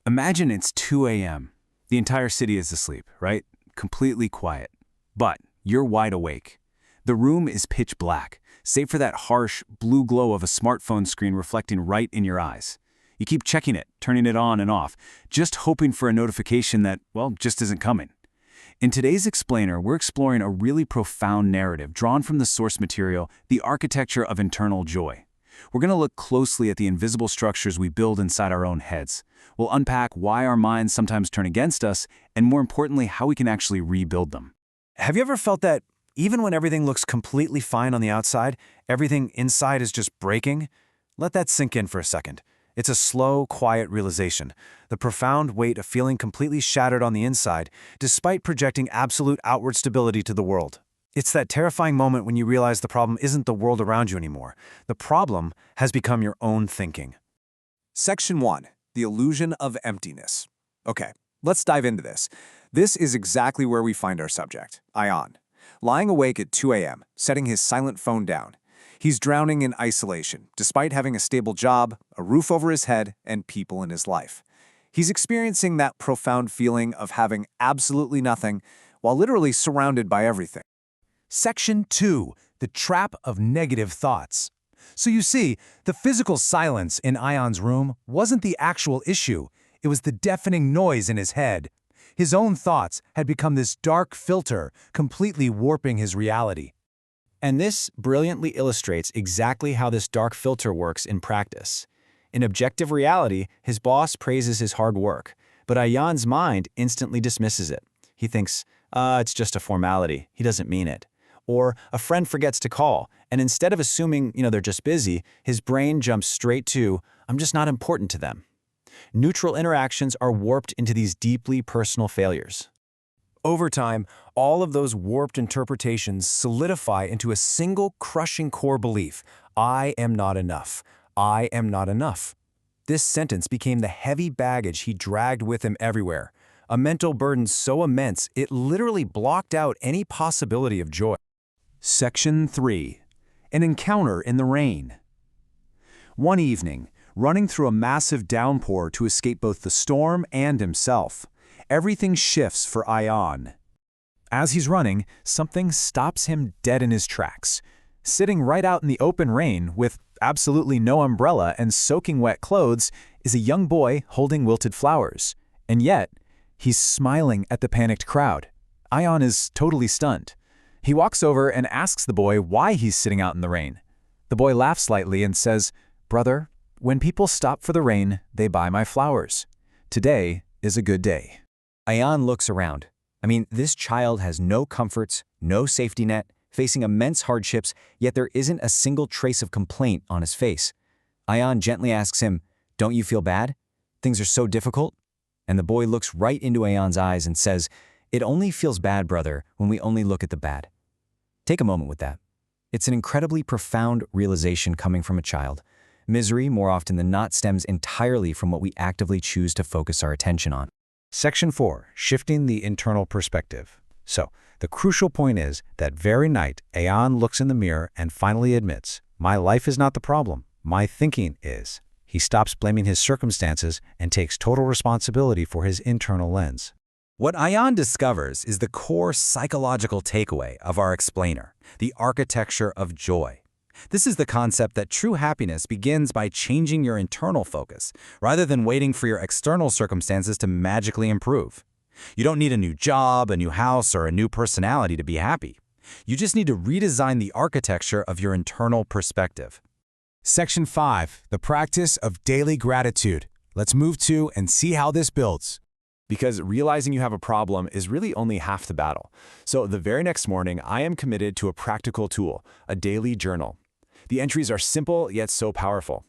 Imagine it's 2 a.m. The entire city is asleep, right? Completely quiet. But you're wide awake. The room is pitch black, save for that harsh, blue glow of a smartphone screen reflecting right in your eyes. You keep checking it, turning it on and off, just hoping for a notification that, well, just isn't coming. In today's Explainer, we're exploring a really profound narrative drawn from the source material, The Architecture of Internal Joy. We're going to look closely at the invisible structures we build inside our own heads. We'll unpack why our minds sometimes turn against us, and more importantly, how we can actually rebuild them. Have you ever felt that even when everything looks completely fine on the outside, everything inside is just breaking? Let that sink in for a second. It's a slow, quiet realization, the profound weight of feeling completely shattered on the inside, despite projecting absolute outward stability to the world. It's that terrifying moment when you realize the problem isn't the world around you anymore. The problem has become your own thinking. Section 1. The Illusion of Emptiness. Okay, let's dive into this. This is exactly where we find our subject, Ayaan. Lying awake at 2 a.m., setting his silent phone down. He's drowning in isolation, despite having a stable job, a roof over his head, and people in his life. He's experiencing that profound feeling of having absolutely nothing, while literally surrounded by everything. Section 2. The Trap of Negative Thoughts. So you see, the physical silence in Ayaan's room wasn't the actual issue. It was the deafening noise in his head. His own thoughts had become this dark filter, completely warping his reality. And this brilliantly illustrates exactly how this dark filter works in practice. In objective reality, his boss praises his hard work, but Ayaan's mind instantly dismisses it. He thinks, it's just a formality, he doesn't mean it. Or a friend forgets to call, and instead of assuming, they're just busy, his brain jumps straight to, I'm just not important to them. Neutral interactions are warped into these deeply personal failures. Over time, all of those warped interpretations solidify into a single crushing core belief: I am not enough. I am not enough. This sentence became the heavy baggage he dragged with him everywhere, a mental burden so immense it literally blocked out any possibility of joy. Section 3. An Encounter in the Rain. One evening, running through a massive downpour to escape both the storm and himself, everything shifts for Ayaan. As he's running, something stops him dead in his tracks. Sitting right out in the open rain with absolutely no umbrella and soaking wet clothes is a young boy holding wilted flowers. And yet, he's smiling at the panicked crowd. Ayaan is totally stunned. He walks over and asks the boy why he's sitting out in the rain. The boy laughs lightly and says, "Brother, when people stop for the rain, they buy my flowers. Today is a good day." Ayaan looks around. This child has no comforts, no safety net, facing immense hardships, yet there isn't a single trace of complaint on his face. Ayaan gently asks him, "Don't you feel bad? Things are so difficult?" And the boy looks right into Ayaan's eyes and says, "It only feels bad, brother, when we only look at the bad." Take a moment with that. It's an incredibly profound realization coming from a child. Misery, more often than not, stems entirely from what we actively choose to focus our attention on. Section 4. Shifting the Internal Perspective. So, the crucial point is that very night, Ayaan looks in the mirror and finally admits, my life is not the problem, my thinking is. He stops blaming his circumstances and takes total responsibility for his internal lens. What Ayaan discovers is the core psychological takeaway of our explainer, the architecture of joy. This is the concept that true happiness begins by changing your internal focus, rather than waiting for your external circumstances to magically improve. You don't need a new job, a new house, or a new personality to be happy. You just need to redesign the architecture of your internal perspective. Section 5. The Practice of Daily Gratitude. Let's move to and see how this builds. Because realizing you have a problem is really only half the battle. So the very next morning, I am committed to a practical tool, a daily journal. The entries are simple yet so powerful.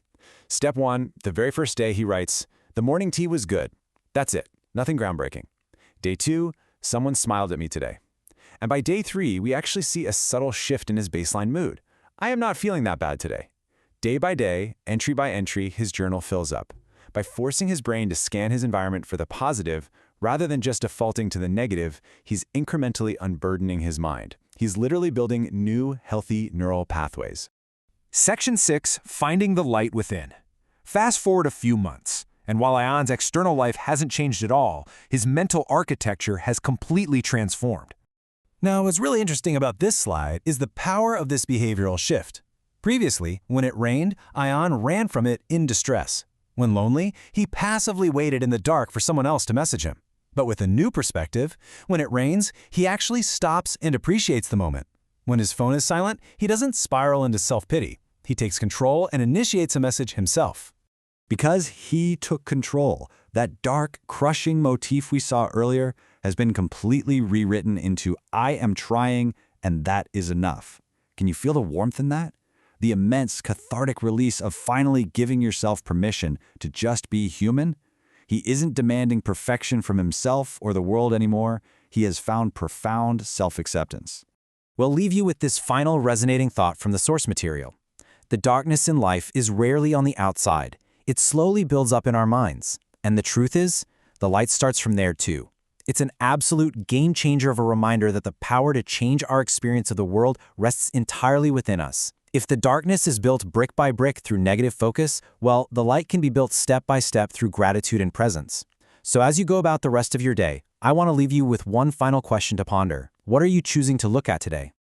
Step 1, the very first day he writes, "The morning tea was good. That's it, nothing groundbreaking." Day 2, "Someone smiled at me today." And by day 3, we actually see a subtle shift in his baseline mood. "I am not feeling that bad today." Day by day, entry by entry, his journal fills up. By forcing his brain to scan his environment for the positive, rather than just defaulting to the negative, he's incrementally unburdening his mind. He's literally building new, healthy neural pathways. Section 6. Finding the Light Within. Fast forward a few months. And while Ayaan's external life hasn't changed at all, his mental architecture has completely transformed. Now, what's really interesting about this slide is the power of this behavioral shift. Previously, when it rained, Ayaan ran from it in distress. When lonely, he passively waited in the dark for someone else to message him. But with a new perspective, when it rains, he actually stops and appreciates the moment. When his phone is silent, he doesn't spiral into self-pity. He takes control and initiates a message himself. Because he took control, that dark, crushing motif we saw earlier has been completely rewritten into I am trying and that is enough. Can you feel the warmth in that? The immense cathartic release of finally giving yourself permission to just be human? He isn't demanding perfection from himself or the world anymore. He has found profound self-acceptance. We'll leave you with this final resonating thought from the source material. The darkness in life is rarely on the outside. It slowly builds up in our minds. And the truth is, the light starts from there too. It's an absolute game changer of a reminder that the power to change our experience of the world rests entirely within us. If the darkness is built brick by brick through negative focus, well, the light can be built step by step through gratitude and presence. So as you go about the rest of your day, I want to leave you with one final question to ponder. What are you choosing to look at today?